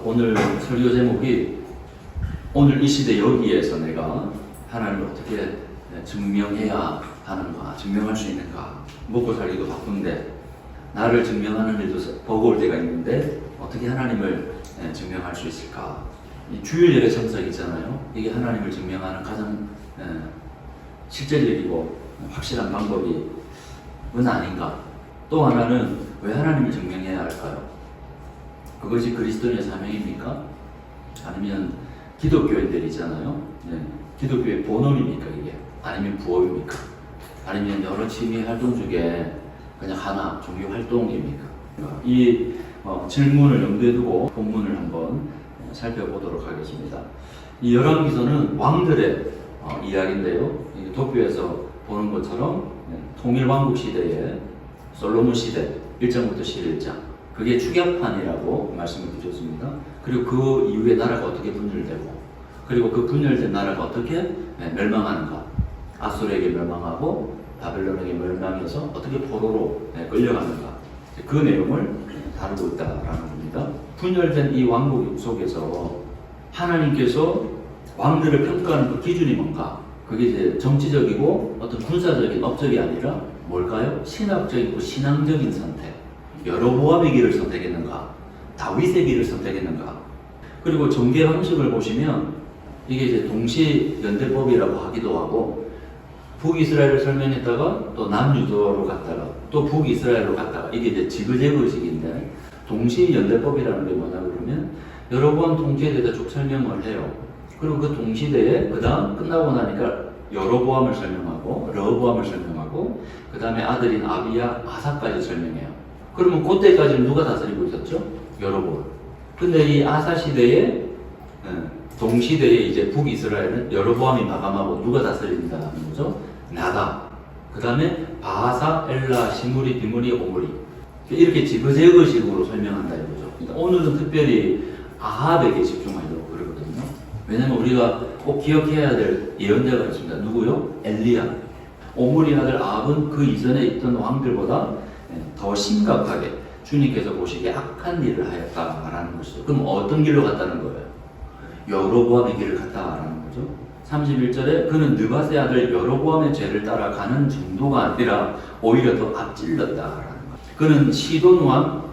오늘 설교 제목이 오늘 이 시대 여기에서 내가 하나님을 어떻게 증명해야 하는가, 증명할 수 있는가. 먹고 살기도 바쁜데 나를 증명하는 일도 버거울 때가 있는데 어떻게 하나님을 증명할 수 있을까. 이 주일 예배 참석이잖아요. 이게 하나님을 증명하는 가장 실제적이고 확실한 방법은 아닌가. 또 하나는 왜 하나님을 증명해야 할까요? 그것이 그리스도인의 사명입니까? 아니면 기독교인들이잖아요. 기독교의 본원입니까 이게? 아니면 부업입니까? 아니면 여러 취미 활동 중에 그냥 하나 종교 활동입니까? 이 질문을 염두에 두고 본문을 한번 살펴보도록 하겠습니다. 이 열왕기서는 왕들의 이야기인데요. 도표에서 보는 것처럼 통일왕국 시대에 솔로몬 시대 1장부터 11장, 그게 축약판이라고 말씀을 드렸습니다. 그리고 그 이후에 나라가 어떻게 분열되고, 그리고 그 분열된 나라가 어떻게 멸망하는가, 아수르에게 멸망하고 바벨론에게 멸망해서 어떻게 포로로 끌려가는가, 그 내용을 다루고 있다라는 겁니다. 분열된 이 왕국 속에서 하나님께서 왕들을 평가하는 그 기준이 뭔가? 그게 이제 정치적이고 어떤 군사적인 업적이 아니라 뭘까요? 신학적이고 신앙적인 선택. 여로보암의 길을 선택했는가? 다윗의 길을 선택했는가? 그리고 정계 방식을 보시면 이게 이제 동시연대법이라고 하기도 하고, 북이스라엘을 설명했다가 또 남유도로 갔다가 또 북이스라엘로 갔다가, 이게 이제 지그재그식인데, 동시연대법이라는 게 뭐냐 그러면 여로보암 통치에 대해서 쭉 설명을 해요. 그리고 그 동시대에 그 다음 끝나고 나니까 여로보암을 설명하고 르호보암을 설명하고 그 다음에 아들인 아비야, 아사까지 설명해요. 그러면 그때까지는 누가 다스리고 있었죠? 여로보암. 근데 이 아사 시대에 동시대에 이제 북이스라엘은 여로보암이 마감하고 누가 다스린다는 거죠? 나답. 그 다음에 바하사, 엘라, 시므리, 비므리, 오므리. 이렇게 지그재그식으로 설명한다 이거죠. 그러니까 오늘은 특별히 아합에게 집중하려고 그러거든요. 왜냐면 우리가 꼭 기억해야 될 예언자가 있습니다. 누구요? 엘리야. 오므리 아들 아합은 그 이전에 있던 왕들보다 더 심각하게 주님께서 보시기에 악한 일을 하였다라는 것이죠. 그럼 어떤 길로 갔다는 거예요? 여로보암의 길을 갔다라는 거죠. 31절에 그는 느밧의 아들 여로보암의 죄를 따라가는 정도가 아니라 오히려 더 앞질렀다라는 거예요. 그는 시돈 왕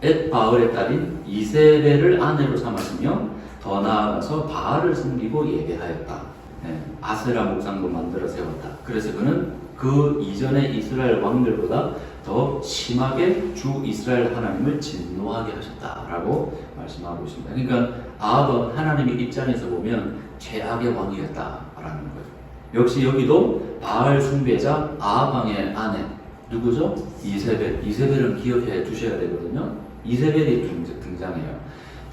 엣바을의 딸인 이세벨을 아내로 삼았으며 더 나아가서 바알을 섬기고 예배하였다. 아세라 목상도 만들어 세웠다. 그래서 그는 그 이전의 이스라엘 왕들보다 더 심하게 주 이스라엘 하나님을 진노하게 하셨다라고 말씀하고 있습니다. 그러니까 아합은 하나님의 입장에서 보면 최악의 왕이었다라는 거예요. 역시 여기도 바알 숭배자 아합 왕의 아내 누구죠? 이세벨. 이세벨은 기억해 주셔야 되거든요. 이세벨이 등장해요.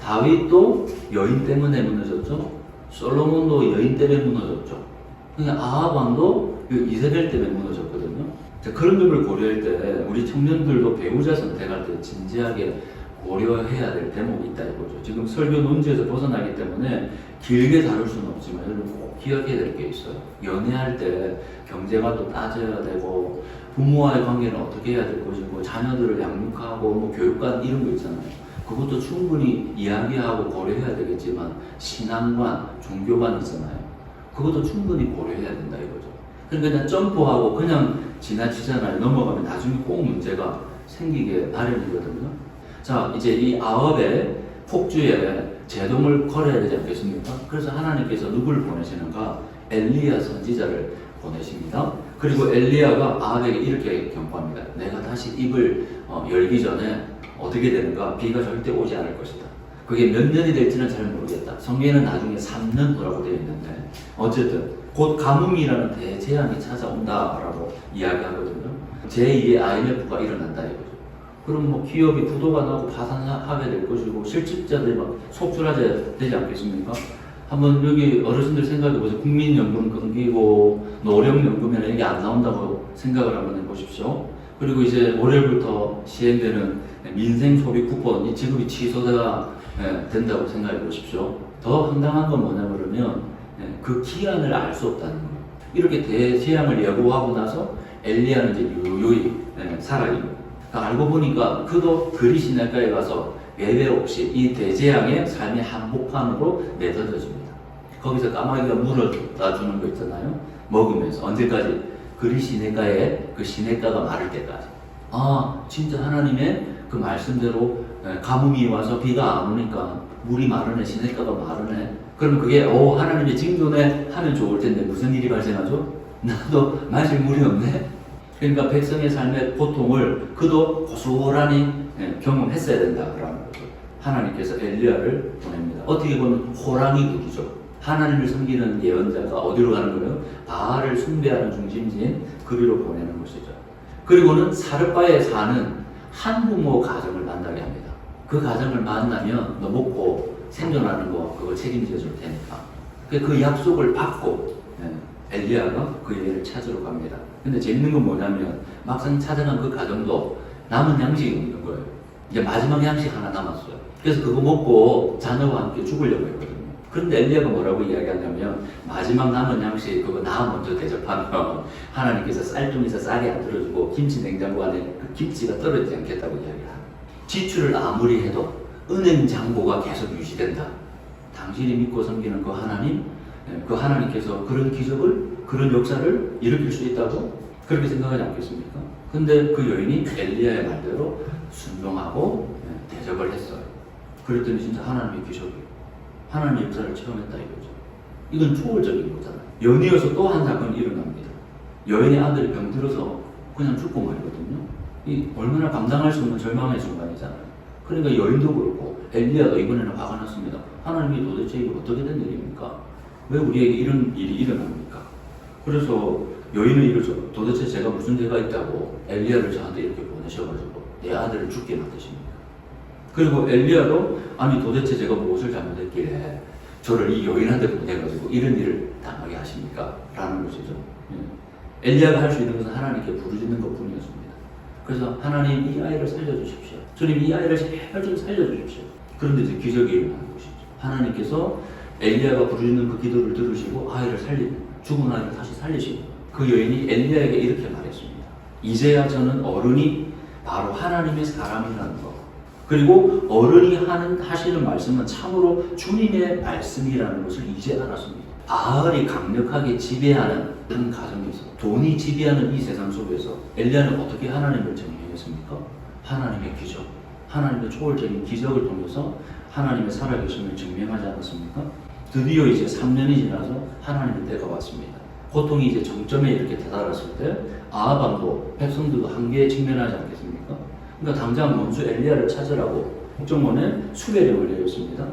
다윗도 여인 때문에 무너졌죠. 솔로몬도 여인 때문에 무너졌죠. 그러니까 아합 왕도 이세벨 때문에 무너졌거든요. 그런 점을 고려할 때 우리 청년들도 배우자 선택할 때 진지하게 고려해야 될 대목이 있다 이거죠. 지금 설교 논지에서 벗어나기 때문에 길게 다룰 수는 없지만 여러분 꼭 기억해야 될 게 있어요. 연애할 때 경제가 또 따져야 되고, 부모와의 관계는 어떻게 해야 될 것이고, 자녀들을 양육하고 뭐 교육관 이런 거 있잖아요. 그것도 충분히 이야기하고 고려해야 되겠지만 신앙관, 종교관 있잖아요. 그것도 충분히 고려해야 된다 이거죠. 그러니까 그냥 점프하고 그냥 지나치잖아요. 넘어가면 나중에 꼭 문제가 생기게 마련이거든요. 자, 이제 이 아합의 폭주에 제동을 걸어야 되지 않겠습니까? 그래서 하나님께서 누구를 보내시는가? 엘리야 선지자를 보내십니다. 그리고 엘리야가 아합에게 이렇게 경고합니다. 내가 다시 입을 열기 전에 어떻게 되는가? 비가 절대 오지 않을 것이다. 그게 몇 년이 될지는 잘 모르겠다. 성경에는 나중에 3년 후라고 되어 있는데 어쨌든 곧 가뭄이라는 대재앙이 찾아온다라고 이야기하거든요. 제2의 IMF가 일어난다 이거죠. 그럼 뭐 기업이 부도가 나고 파산하게 될 것이고 실직자들이 막 속출하게 되지 않겠습니까? 한번 여기 어르신들 생각해보세요. 국민연금 끊기고 노령연금에는 이게 안 나온다고 생각을 한번 해보십시오. 그리고 이제 올해부터 시행되는 민생소비 쿠폰 이 지급이 취소가 된다고 생각해 보십시오. 더 황당한 건 뭐냐 그러면 그 기한을 알 수 없다는 거예요. 이렇게 대재앙을 예고하고 나서 엘리야는 이제 유유히 살아있는. 알고 보니까 그도 그리 시내가에 가서 예외 없이 이 대재앙의 삶의 한복판으로 내던져집니다. 거기서 까마귀가 물을 놔주는 거 있잖아요. 먹으면서 언제까지? 그리 시냇가에 그 시냇가가 마를 때까지. 아, 진짜 하나님의 그 말씀대로 가뭄이 와서 비가 안 오니까 물이 마르네, 시냇가가 마르네. 그럼 그게 하나님의 징조네 하면 좋을 텐데 무슨 일이 발생하죠? 나도 마실 물이 없네. 그러니까 백성의 삶의 고통을 그도 고스란히 경험했어야 된다라는 거죠. 하나님께서 엘리야를 보냅니다. 어떻게 보면 호랑이 굴이죠. 하나님을 섬기는 예언자가 어디로 가는 거예요? 바알을 숭배하는 중심지인 그리로 보내는 것이죠. 그리고는 사르바에 사는 한부모 가정을 만나게 합니다. 그 가정을 만나면 너 먹고 생존하는 거 그거 책임져 줄 테니까. 그 약속을 받고 엘리야가 그 애를 찾으러 갑니다. 근데 재밌는 건 뭐냐면 막상 찾아간 그 가정도 남은 양식이 없는 거예요. 이제 마지막 양식 하나 남았어요. 그래서 그거 먹고 자녀와 함께 죽으려고 했거든요. 그런데 엘리야가 뭐라고 이야기하냐면 마지막 남은 양식 그거 나 먼저 대접하면 하나님께서 쌀통에서 쌀이 안 떨어지고 김치 냉장고 안에 그 김치가 떨어지지 않겠다고 이야기합니다. 지출을 아무리 해도 은행 잔고가 계속 유지된다. 당신이 믿고 섬기는 그 하나님, 그 하나님께서 그런 기적을, 그런 역사를 일으킬 수 있다고 그렇게 생각하지 않겠습니까? 근데 그 여인이 엘리야의 말대로 순종하고 대접을 했어요. 그랬더니 진짜 하나님의 기적이에요. 하나님의 역사를 체험했다 이거죠. 이건 초월적인 거잖아요. 연이어서 또 한 사건이 일어납니다. 여인의 아들이 병들어서 그냥 죽고 말거든요. 이 얼마나 감당할 수 없는 절망의 순간이잖아요. 그러니까 여인도 그렇고 엘리야도 이번에는 화가 났습니다. 하나님이 도대체 이게 어떻게 된 일입니까? 왜 우리에게 이런 일이 일어납니까? 그래서 여인은 이러죠. 도대체 제가 무슨 죄가 있다고 엘리야를 저한테 이렇게 보내셔가지고 내 아들을 죽게 만드십니까? 그리고 엘리야도 아니 도대체 제가 무엇을 잘못했길래 저를 이 여인한테 보내가지고 이런 일을 당하게 하십니까? 라는 것이죠. 엘리야가 할 수 있는 것은 하나님께 부르짖는 것 뿐이었습니다. 그래서 하나님 이 아이를 살려주십시오. 주님 이 아이를 제발 좀 살려주십시오. 그런데 이제 기적이 일어나는 것이죠. 하나님께서 엘리야가 부르짖는 그 기도를 들으시고 아이를 죽은 아이를 다시 살리시고 그 여인이 엘리야에게 이렇게 말했습니다. 이제야 저는 어른이 바로 하나님의 사람이라는 것. 그리고 어른이 하시는 말씀은 참으로 주님의 말씀이라는 것을 이제 알았습니다. 바알이 강력하게 지배하는 한 가정에서 돈이 지배하는 이 세상 속에서 엘리야는 어떻게 하나님을 증명했습니까? 하나님의 기적, 하나님의 초월적인 기적을 통해서 하나님의 살아계심을 증명하지 않았습니까? 드디어 이제 3년이 지나서 하나님의 때가 왔습니다. 고통이 이제 정점에 이렇게 다다랐을 때 아합왕도 백성들도 한계에 직면하지 않겠습니까? 그러니까 당장 원수 엘리야를 찾으라고 국정원에 수배령을 내렸습니다.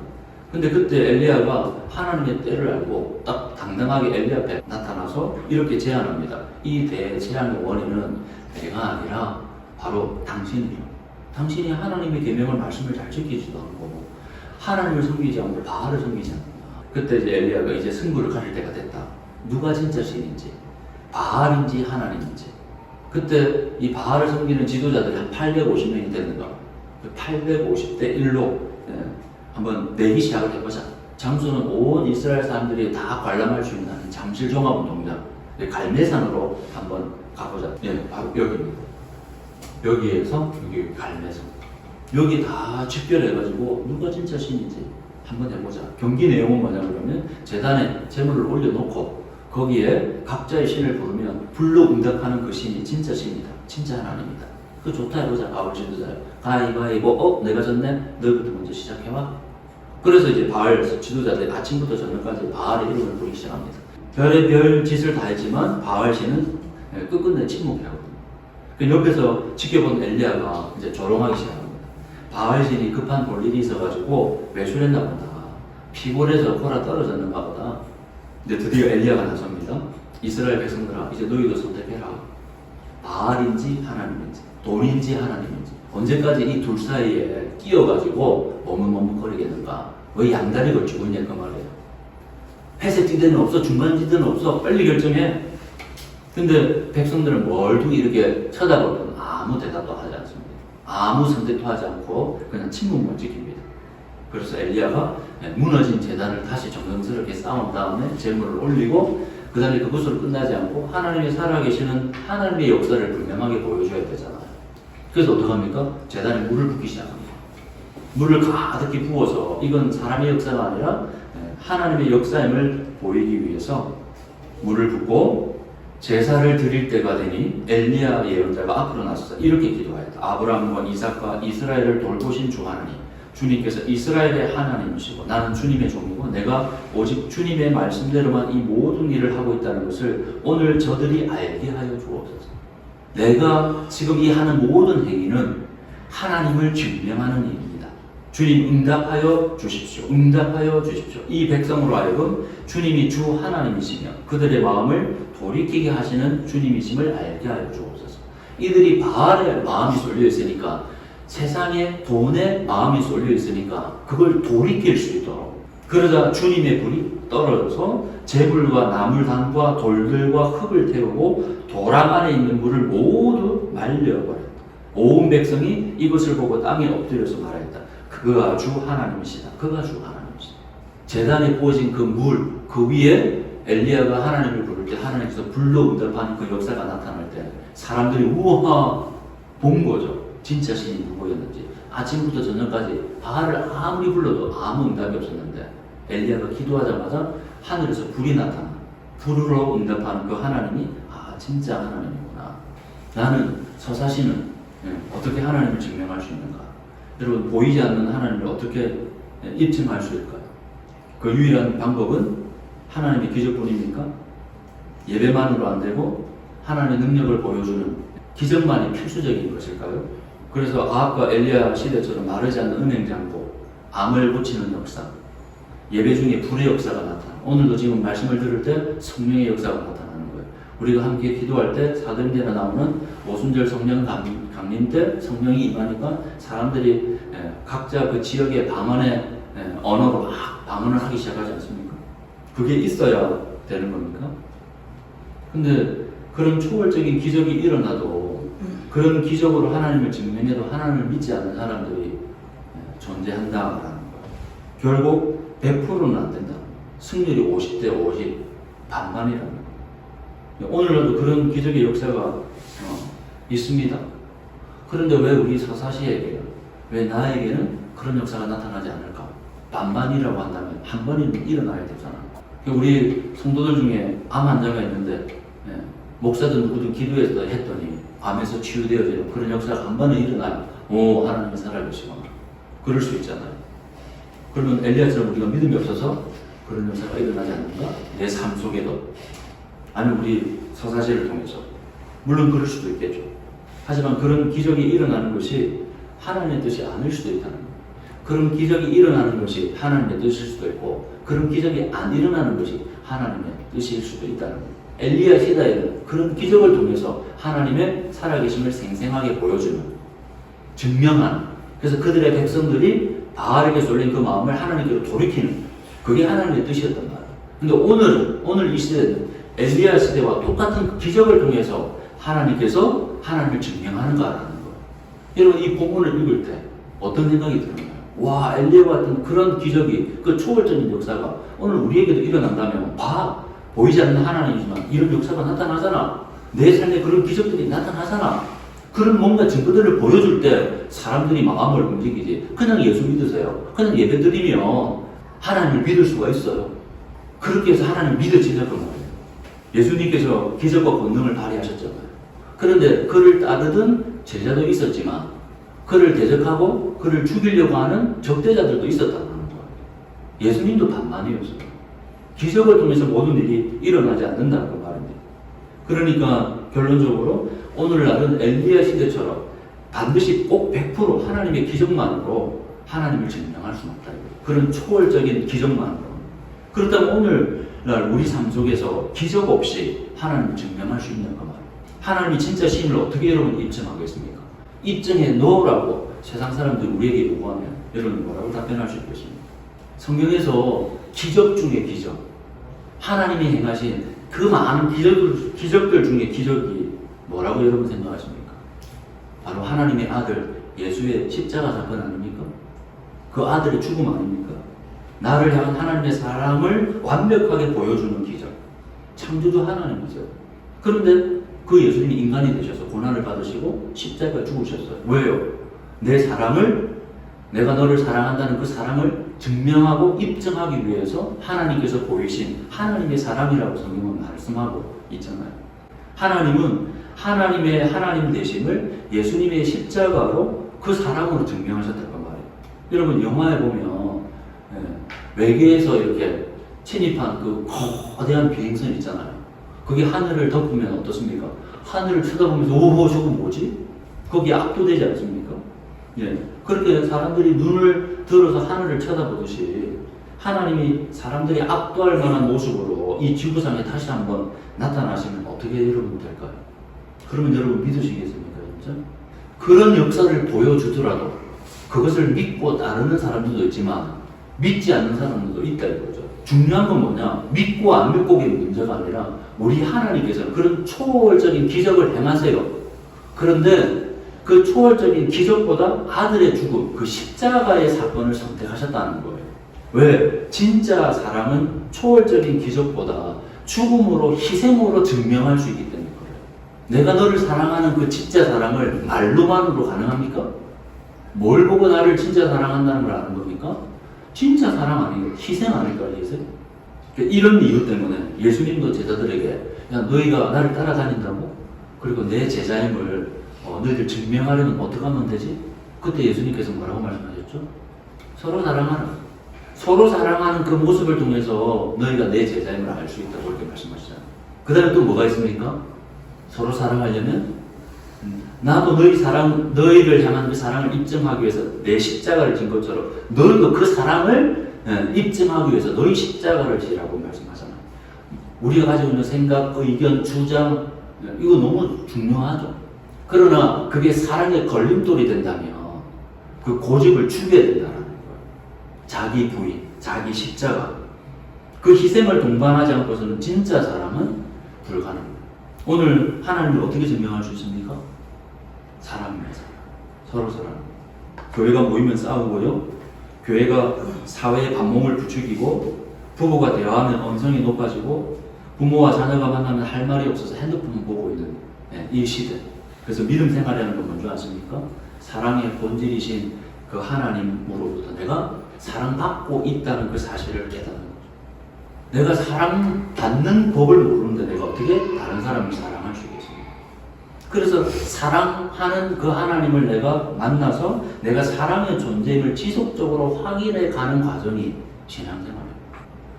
근데 그때 엘리야가 하나님의 때를 알고 딱 당당하게 엘리야 앞에 나타나서 이렇게 제안합니다. 이 대재앙의 원인은 내가 아니라 바로 당신이요. 당신이 하나님의 계명을 말씀을 잘 지키지도 않고 하나님을 섬기지 않고 바알을 섬기지 않는다. 그때 이제 엘리야가 이제 승부를 가릴 때가 됐다. 누가 진짜 신인지, 바알인지 하나님인지. 그때 이 바알을 섬기는 지도자들이 한 850명이 됐는가. 850대 1로 한번 내기 시작을 해보자. 장소는 온 이스라엘 사람들이 다 관람할 수 있는 잠실 종합운동장 갈매산으로 한번 가보자. 바로 여기입니다. 여기에서 여기 갈매산. 여기 다 집결해가지고 누가 진짜 신인지 한번 해보자. 경기 내용은 뭐냐 그러면 재단에 제물을 올려놓고 거기에 각자의 신을 부르면 불로 응답하는 그 신이 진짜 신이다. 진짜 하나님이다. 그 좋다 해보자. 바울 지도자요. 가위바위보. 내가 졌네. 너희부터 먼저 시작해봐. 그래서 이제 바알 지도자들이 아침부터 저녁까지 바알의 이름을 부르기 시작합니다. 별의 별 짓을 다 했지만 바알 신은 끝끝내 침묵하거든요. 그 옆에서 지켜본 엘리야가 이제 조롱하기 시작합니다. 바알 신이 급한 볼 일이 있어가지고 외출했나 보다. 피곤해서 코라 떨어졌는가 보다. 이제 드디어 엘리야가 나섭니다. 이스라엘 백성들아, 이제 너희도 선택해라. 바알인지 하나님인지, 돈인지 하나님인지. 언제까지 이 둘 사이에 끼어가지고 머뭇머뭇거리겠는가? 왜 양다리 걸치고 있냐 그 말이에요. 회색 지대는 없어, 중간 지대는 없어, 빨리 결정해. 근데 백성들은 뭘 두고 이렇게 쳐다보면 아무 대답도 하지 않습니다. 아무 선택도 하지 않고 그냥 침묵만 지킵니다. 그래서 엘리야가 무너진 제단을 다시 정성스럽게 쌓은 다음에 제물을 올리고 그 다음에 그것으로 끝나지 않고 하나님이 살아계시는 하나님의 역사를 분명하게 보여줘야 되잖아요. 그래서 어떡합니까? 제단에 물을 붓기 시작합니다. 물을 가득히 부어서 이건 사람의 역사가 아니라 하나님의 역사임을 보이기 위해서 물을 붓고 제사를 드릴 때가 되니 엘리야 예언자가 앞으로 나서서 이렇게 기도하였다. 아브라함과 이삭과 이스라엘을 돌보신 주 하나님, 주님께서 이스라엘의 하나님이시고 나는 주님의 종이고 내가 오직 주님의 말씀대로만 이 모든 일을 하고 있다는 것을 오늘 저들이 알게 하여 주옵소서. 내가 지금 이 하는 모든 행위는 하나님을 증명하는 일입니다. 주님 응답하여 주십시오. 응답하여 주십시오. 이 백성으로 하여금 주님이 주 하나님이시며 그들의 마음을 돌이키게 하시는 주님이심을 알게 하여 주옵소서. 이들이 바알에 마음이 쏠려 있으니까, 세상에 돈에 마음이 쏠려 있으니까 그걸 돌이킬 수 있도록, 그러자 주님의 불이 떨어져서 재물과 나물단과 돌들과 흙을 태우고 도랑 안에 있는 물을 모두 말려버렸다. 온 백성이 이것을 보고 땅에 엎드려서 말하였다. 그가 주 하나님이시다. 그가 주 하나님이시다. 제단에 부어진 그 물, 그 위에 엘리야가 하나님을 부를 때 하나님께서 불로 응답하는 그 역사가 나타날 때 사람들이 우와 본 거죠. 진짜 신이 누구였는지. 아침부터 저녁까지 바알을 아무리 불러도 아무 응답이 없었는데 엘리야가 기도하자마자 하늘에서 불이 나타나. 불으로 응답하는 그 하나님이 진짜 하나님이구나. 나는 서사시는 어떻게 하나님을 증명할 수 있는가? 여러분, 보이지 않는 하나님을 어떻게 입증할 수 있을까요? 그 유일한 방법은 하나님의 기적뿐입니까? 예배만으로 안 되고 하나님의 능력을 보여주는 기적만이 필수적인 것일까요? 그래서 아합과 엘리야 시대처럼 마르지 않는 은행장도, 암을 고치는 역사, 예배 중에 불의 역사가 나타나. 오늘도 지금 말씀을 들을 때 성령의 역사가 나타나는 거예요. 우리가 함께 기도할 때 사도행전에 나오는 오순절 성령 강림 때 성령이 임하니까 사람들이 각자 그 지역의 방언의 언어로 막 방언을 하기 시작하지 않습니까? 그게 있어야 되는 겁니까? 근데 그런 초월적인 기적이 일어나도 그런 기적으로 하나님을 증명해도 하나님을 믿지 않는 사람들이 존재한다라는 거예요. 결국 100%는 안 된다. 승률이 50대 50, 반반이라는 거예요. 오늘날도 그런 기적의 역사가 있습니다. 그런데 왜 우리 서사시에게, 왜 나에게는 그런 역사가 나타나지 않을까? 반반이라고 한다면 한 번이면 일어나야 되잖아. 우리 성도들 중에 암 환자가 있는데 목사든 누구든 기도해서 했더니 암에서 치유되어지는 그런 역사가 한 번은 일어나요. 오, 하나님이 살아계시구나. 그럴 수 있잖아요. 그러면 엘리야처럼 우리가 믿음이 없어서 그런 역사가 일어나지 않는가? 내 삶 속에도. 아니면 우리 서사시를 통해서. 물론 그럴 수도 있겠죠. 하지만 그런 기적이 일어나는 것이 하나님의 뜻이 아닐 수도 있다는 거예요. 그런 기적이 일어나는 것이 하나님의 뜻일 수도 있고, 그런 기적이 안 일어나는 것이 하나님의 뜻일 수도 있다는 거예요. 엘리야 시대에는 그런 기적을 통해서 하나님의 살아계심을 생생하게 보여주는, 증명하는, 그래서 그들의 백성들이 바알에게 쏠린 그 마음을 하나님께로 돌이키는, 그게 하나님의 뜻이었단 말이에요. 근데 오늘 이 시대는 엘리야 시대와 똑같은 기적을 통해서 하나님께서 하나님을 증명하는가라는 거예요. 여러분, 이 본문을 읽을 때 어떤 생각이 들었나요? 와, 엘리야와 같은 그런 기적이, 그 초월적인 역사가 오늘 우리에게도 일어난다면, 보이지 않는 하나님이지만 이런 역사가 나타나잖아. 내 삶에 그런 기적들이 나타나잖아. 그런 뭔가 증거들을 보여줄 때 사람들이 마음을 움직이지. 그냥 예수 믿으세요. 그냥 예배 드리면 하나님을 믿을 수가 있어요. 그렇게 해서 하나님 믿어지는 거예요. 예수님께서 기적과 권능을 발휘하셨잖아요. 그런데 그를 따르던 제자도 있었지만 그를 대적하고 그를 죽이려고 하는 적대자들도 있었다는 거예요. 예수님도 반반이었어요. 기적을 통해서 모든 일이 일어나지 않는다는 그 말입니다. 그러니까 결론적으로 오늘날은 엘리야 시대처럼 반드시 꼭 100% 하나님의 기적만으로 하나님을 증명할 수는 없다. 그런 초월적인 기적만으로. 그렇다면 오늘날 우리 삶 속에서 기적 없이 하나님을 증명할 수 있는 그 말이에요. 하나님이 진짜 신을 어떻게 여러분 입증하겠습니까? 입증해 놓으라고 세상 사람들이 우리에게 요구하면 여러분 뭐라고 답변할 수 있겠습니까? 성경에서 기적 중에 기적, 하나님이 행하신 그 많은 기적들 중에 기적이 뭐라고 여러분 생각하십니까? 바로 하나님의 아들 예수의 십자가 사건 아닙니까? 그 아들의 죽음 아닙니까? 나를 향한 하나님의 사랑을 완벽하게 보여주는 기적. 창조주 하나님이죠. 그런데 그 예수님이 인간이 되셔서 고난을 받으시고 십자가에 죽으셨어요. 왜요? 내 사랑을 내가 너를 사랑한다는 그 사랑을 증명하고 입증하기 위해서 하나님께서 보이신 하나님의 사랑이라고 성경은 말씀하고 있잖아요. 하나님은 하나님의 하나님 되심을 예수님의 십자가로 그 사랑으로 증명하셨단 말이에요. 여러분 영화에 보면 외계에서 이렇게 침입한 그 거대한 비행선 있잖아요. 그게 하늘을 덮으면 어떻습니까? 하늘을 쳐다보면서 오호 저거 뭐지? 거기에 압도되지 않습니까? 예. 그렇게 사람들이 눈을 들어서 하늘을 쳐다보듯이 하나님이 사람들이 압도할 만한 모습으로 이 지구상에 다시 한번 나타나시면 어떻게 여러분 될까요? 그러면 여러분 믿으시겠습니까? 진짜? 그런 역사를 보여주더라도 그것을 믿고 따르는 사람들도 있지만 믿지 않는 사람들도 있다 이거죠. 중요한 건 뭐냐? 믿고 안 믿고의 문제가 아니라 우리 하나님께서 그런 초월적인 기적을 행하세요. 그런데 그 초월적인 기적보다 아들의 죽음, 그 십자가의 사건을 선택하셨다는 거예요. 왜? 진짜 사랑은 초월적인 기적보다 죽음으로 희생으로 증명할 수 있기 때문에 그래요. 내가 너를 사랑하는 그 진짜 사랑을 말로만으로 가능합니까? 뭘 보고 나를 진짜 사랑한다는 걸 아는 겁니까? 진짜 사랑 아니에요. 희생 아닐까요? 희생? 이런 이유 때문에 예수님도 제자들에게 야 너희가 나를 따라다닌다고? 그리고 내 제자임을 너희들 증명하려면 어떻게 하면 되지? 그때 예수님께서 뭐라고 말씀하셨죠? 서로 사랑하라. 서로 사랑하는 그 모습을 통해서 너희가 내 제자임을 알 수 있다고 이렇게 말씀하시잖아요. 그 다음에 또 뭐가 있습니까? 서로 사랑하려면 나도 너희를 향한 그 사랑을 입증하기 위해서 내 십자가를 진 것처럼 너희도 그 사랑을 입증하기 위해서 너희 십자가를 지라고 말씀하잖아요. 우리가 가지고 있는 생각, 의견, 주장 이거 너무 중요하죠. 그러나 그게 사랑의 걸림돌이 된다면 그 고집을 죽여야 된다는 거예요. 자기 부인, 자기 십자가 그 희생을 동반하지 않고서는 진짜 사랑은 불가능합니다. 오늘 하나님을 어떻게 증명할 수 있습니까? 사랑입니다. 서로 사랑. 교회가 모이면 싸우고요. 교회가 사회의 반목을 부추기고 부부가 대화하면 언성이 높아지고 부모와 자녀가 만나면 할 말이 없어서 핸드폰을 보고 있는 이 시대. 그래서 믿음 생활이라는 건 뭔지 아십니까? 사랑의 본질이신 그 하나님으로부터 내가 사랑받고 있다는 그 사실을 깨닫는 거죠. 내가 사랑받는 법을 모르는데 내가 어떻게 다른 사람을 사랑할 수 있겠습니까? 그래서 사랑하는 그 하나님을 내가 만나서 내가 사랑의 존재임을 지속적으로 확인해 가는 과정이 신앙생활입니다.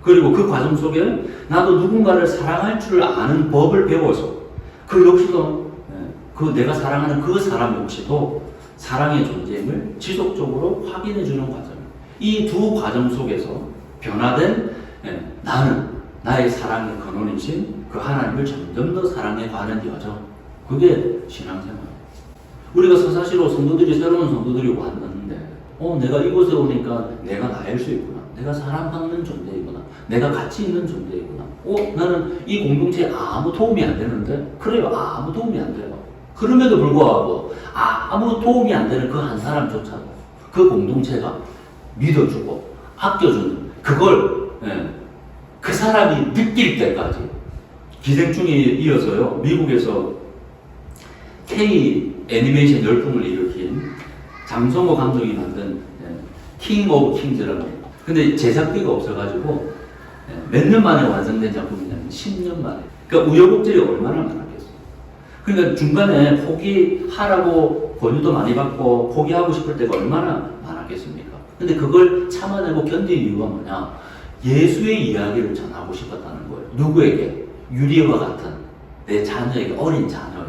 그리고 그 과정 속에 나도 누군가를 사랑할 줄 아는 법을 배워서 그 역시도 그 내가 사랑하는 그 사람 역시도 사랑의 존재임을 지속적으로 확인해 주는 과정입니다. 이 두 과정 속에서 변화된 나는 나의 사랑의 근원이신 그 하나님을 점점 더 사랑해 가는 여정. 그게 신앙생활. 우리가 서사시로 성도들이 새로운 성도들이 왔는데 내가 이곳에 오니까 내가 나일 수 있구나. 내가 사랑받는 존재이구나. 내가 가치 있는 존재이구나. 나는 이 공동체에 아무 도움이 안 되는데 그래요. 아무 도움이 안 돼요. 그럼에도 불구하고 아무 도움이 안 되는 그 한 사람조차도 그 공동체가 믿어주고 아껴주는 그걸 그 사람이 느낄 때까지 기생충에 이어서요. 미국에서 K 애니메이션 열풍을 일으킨 장성호 감독이 만든 킹 오브 킹즈라는 근데 제작비가 없어가지고 몇 년 만에 완성된 작품이냐면 10년 만에. 그러니까 우여곡절이 얼마나 많았겠어요. 그러니까 중간에 포기하라고 권유도 많이 받고 포기하고 싶을 때가 얼마나 많았겠습니까? 근데 그걸 참아내고 견딘 이유가 뭐냐? 예수의 이야기를 전하고 싶었다는 거예요. 누구에게? 유리와 같은 내 자녀에게, 어린 자녀에게.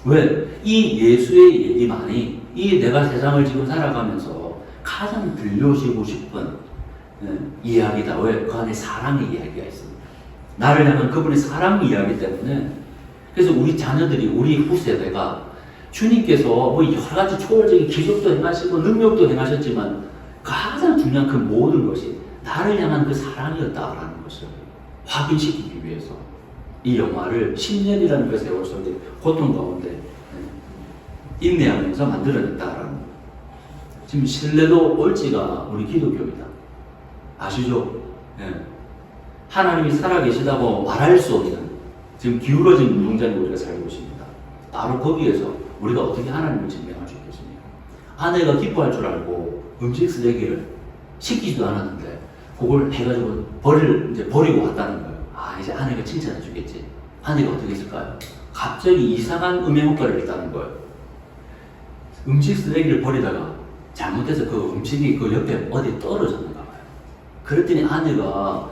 왜? 이 예수의 얘기만이 이 내가 세상을 지금 살아가면서 가장 들려주고 싶은 이야기다. 왜? 그 안에 사랑의 이야기가 있습니다. 나를 향한 그분의 사랑 이야기 때문에 그래서 우리 자녀들이 우리 후세대가 주님께서 뭐 여러 가지 초월적인 기적도 행하시고 능력도 행하셨지만 가장 중요한 그 모든 것이 나를 향한 그 사랑이었다라는 것을 확인시키기 위해서 이 영화를 10년이라는 그 세월 속에 고통 가운데 인내하면서 만들어냈다라는 거예요. 지금 신뢰도 꼴찌가 우리 기독교입니다. 아시죠? 하나님이 살아계시다고 말할 수 없는 지금 기울어진 운동장에 우리가 살고 있습니다. 바로 거기에서 우리가 어떻게 하나님을 증명할 수 있겠습니까? 아내가 기뻐할 줄 알고 음식 쓰레기를 시키지도 않았는데 그걸 해가지고 버리고 왔다는 거예요. 아, 이제 아내가 칭찬해 주겠지. 아내가 어떻게 했을까요? 갑자기 이상한 음해효과를 냈다는 거예요. 음식 쓰레기를 버리다가 잘못해서 그 음식이 그 옆에 어디 떨어졌는가 봐요. 그랬더니 아내가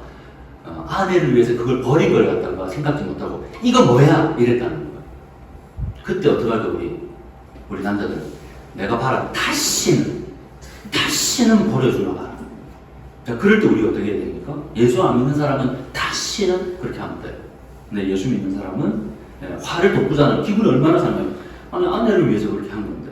아내를 위해서 그걸 버린 걸 갖다가 생각지 못하고 이거 뭐야? 이랬다는 거예요. 그때 어떡할까 우리 남자들. 내가 봐라. 다시는 버려주나 봐라. 자, 그럴 때 우리가 어떻게 해야 됩니까? 예수 안 믿는 사람은 다시는 그렇게 하면 돼요. 근데 예수 믿는 사람은 화를 돋구잖아요. 기분이 얼마나 상해요. 아니, 아내를 위해서 그렇게 한 건데.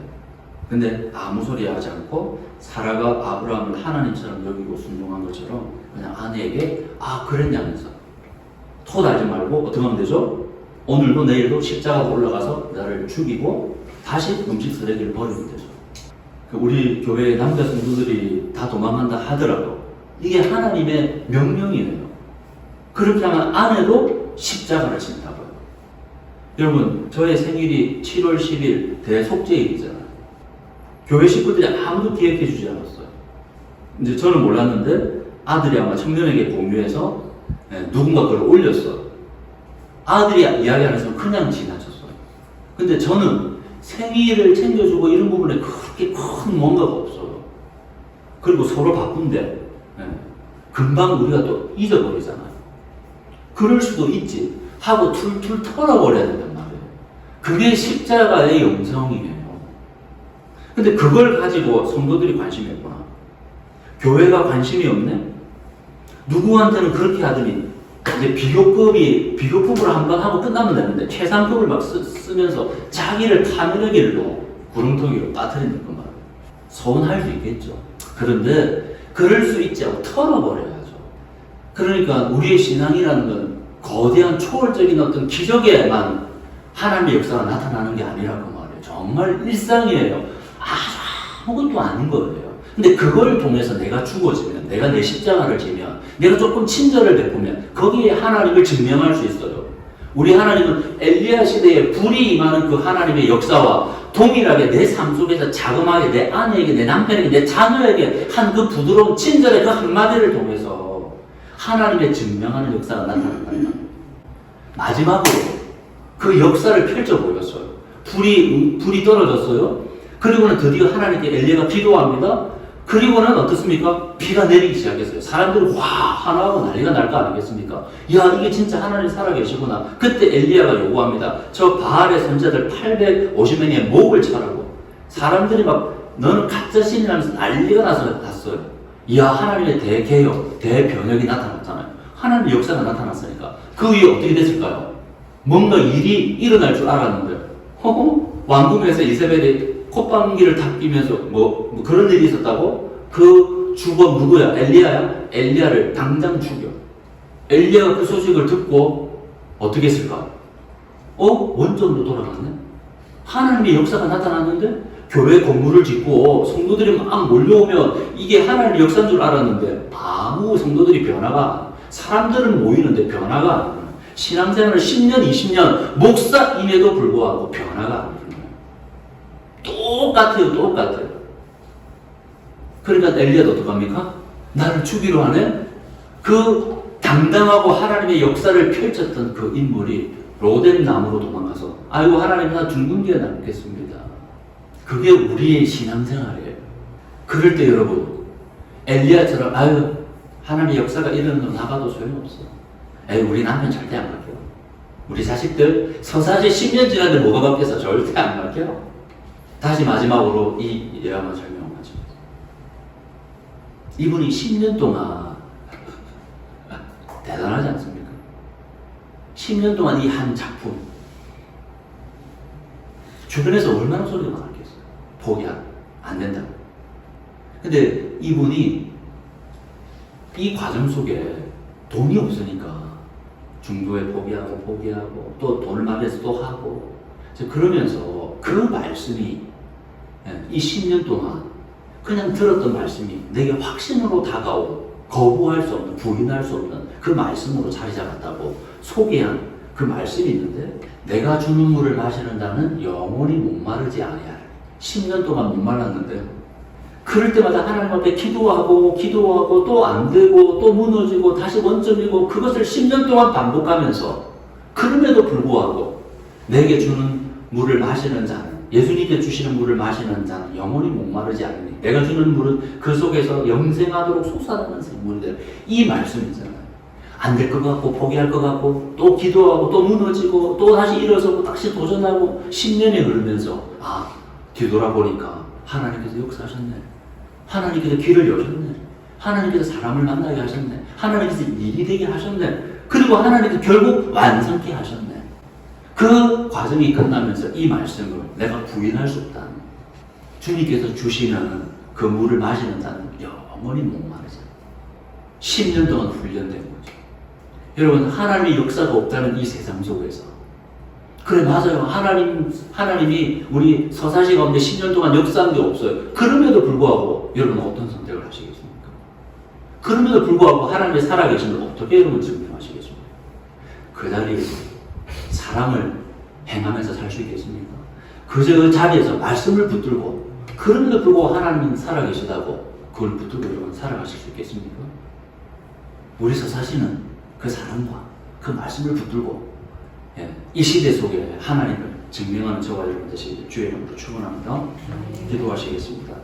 근데 아무 소리 하지 않고 사라가 아브라함을 하나님처럼 여기고 순종한 것처럼 그냥 아내에게 그랬냐면서 토 달지 말고 어떻게 하면 되죠? 오늘도 내일도 십자가로 올라가서 나를 죽이고 다시 음식 쓰레기를 버리면 되죠. 우리 교회 남자 성도들이 다 도망간다 하더라도 이게 하나님의 명령이에요. 그렇게 하면 아내도 십자가를 진다고요. 여러분, 저의 생일이 7월 10일 대속죄일이잖아요. 교회 식구들이 아무도 기억해 주지 않았어요. 이제 저는 몰랐는데 아들이 아마 청년에게 공유해서 누군가 그걸 올렸어. 아들이 이야기하면서 그냥 지나쳤어요. 근데 저는 생일을 챙겨주고 이런 부분에 그렇게 큰 뭔가가 없어요. 그리고 서로 바쁜데 금방 우리가 또 잊어버리잖아요. 그럴 수도 있지 하고 툴툴 털어버려야 된단 말이에요. 그게 십자가의 영성이에요. 근데 그걸 가지고 성도들이 관심이 없구나. 교회가 관심이 없네? 누구한테는 그렇게 하더니 이제 비교급으로 한번 하고 끝나면 되는데 최상급을 막 쓰면서 자기를 카메라길로 구렁텅이로 빠뜨리는 것 말이에요. 서운할 수 있겠죠. 그런데 그럴 수 있지 않고 털어버려야죠. 그러니까 우리의 신앙이라는 건 거대한 초월적인 어떤 기적에만 하나님의 역사가 나타나는 게 아니라고 말이에요. 정말 일상이에요. 아무것도 아닌 거예요. 근데 그걸 통해서 내가 죽어지면, 내가 내 십자가를 지면, 내가 조금 친절을 베푸면 거기에 하나님을 증명할 수 있어요. 우리 하나님은 엘리야 시대에 불이 임하는 그 하나님의 역사와 동일하게 내 삶 속에서 자그마하게 내 아내에게, 내 남편에게, 내 자녀에게 한 그 부드러운 친절의 그 한마디를 통해서 하나님의 증명하는 역사가 나타난다. 마지막으로 그 역사를 펼쳐 보였어요. 불이 떨어졌어요. 그리고는 드디어 하나님께 엘리야가 기도합니다. 그리고는 어떻습니까? 비가 내리기 시작했어요. 사람들이 화나고 난리가 날 거 아니겠습니까? 야, 이게 진짜 하나님 살아계시구나. 그때 엘리야가 요구합니다. 저 바알의 선자들 850명의 목을 차라고. 사람들이 막 너는 가짜 신이라면서 난리가 났어요. 이야, 하나님의 대개혁, 대변혁이 나타났잖아요. 하나님의 역사가 나타났으니까 그 위에 어떻게 됐을까요? 뭔가 일이 일어날 줄 알았는데 왕궁에서 이세벨이 콧방귀를 탁 끼면서 뭐 그런 일이 있었다고? 그 주범 누구야? 엘리야야? 엘리야를 당장 죽여. 엘리야가 그 소식을 듣고 어떻게 했을까? 원점으로 돌아갔네? 하나님의 역사가 나타났는데 교회 건물을 짓고 성도들이 막 몰려오면 이게 하나님의 역사인 줄 알았는데 아무 성도들이 변화가, 사람들은 모이는데 변화가 안 되는, 신앙생활을 10년, 20년 목사임에도 불구하고 변화가 안 되는 거예요. 똑같아요. 그러니까 엘리야도 어떡합니까? 나를 죽이려 하네? 그 당당하고 하나님의 역사를 펼쳤던 그 인물이 로뎀 나무로 도망가서 아이고 하나님 나 둥근 뒤에 남겠습니다. 그게 우리의 신앙생활이에요. 그럴 때 여러분 엘리야처럼 아유 하나님의 역사가 이러는 거 나가도 소용없어. 우리 남편 절대 안 바뀌어. 우리 자식들 서사지 10년 지났는데 뭐가 바뀌어서 절대 안 바뀌어. 다시 마지막으로 이 예화만 설명하죠. 이분이 10년 동안 대단하지 않습니까? 10년 동안 이 한 작품 주변에서 얼마나 소리가 많았겠어요. 포기 안 된다고. 근데 이분이 이 과정 속에 돈이 없으니까 중도에 포기하고 또 돈을 마련해서 또 하고 그러면서 그 말씀이 이 10년 동안 그냥 들었던 말씀이 내게 확신으로 다가오고 거부할 수 없는, 부인할 수 없는 그 말씀으로 자리 잡았다고 소개한 그 말씀이 있는데 내가 주는 물을 마시는 자는 영원히 목마르지 아니하리라. 10년 동안 못 말랐는데요. 그럴 때마다 하나님 앞에 기도하고 또 안 되고 또 무너지고 다시 원점이고 그것을 10년 동안 반복하면서 그럼에도 불구하고 내게 주는 물을 마시는 자는 예수님께 주시는 물을 마시는 자는 영원히 목마르지 않으니 내가 주는 물은 그 속에서 영생하도록 솟아나는 생물들. 이 말씀이잖아요. 안 될 것 같고 포기할 것 같고 또 기도하고 또 무너지고 또 다시 일어서고 다시 도전하고 10년이 흐르면서 뒤돌아보니까 하나님께서 역사하셨네. 하나님께서 길을 여셨네. 하나님께서 사람을 만나게 하셨네. 하나님께서 일이 되게 하셨네. 그리고 하나님께서 결국 완성케 하셨네. 그 과정이 끝나면서 이 말씀을 내가 부인할 수 없다는 거예요. 주님께서 주시는 그 물을 마시는 자는 영원히 목마르지 않아요. 10년 동안 훈련된 거죠. 여러분, 하나님의 역사가 없다는 이 세상 속에서 그래 맞아요. 하나님이 우리 서사시 가운데 10년 동안 역사한 게 없어요. 그럼에도 불구하고 여러분 어떤 선택을 하시겠습니까? 그럼에도 불구하고 하나님의 살아계심을 어떻게 여러분 증명하시겠습니까? 그 자리에서 사랑을 행하면서 살 수 있겠습니까? 그 자리에서 말씀을 붙들고 그럼에도 불구하고 하나님은 살아계시다고 그걸 붙들고 여러분 살아가실 수 있겠습니까? 우리 서사시는 그 사랑과 그 말씀을 붙들고 이 시대 속에 하나님을 증명하는 저와 여러분 되시길 주의 이름으로 축원합니다. 기도하시겠습니다.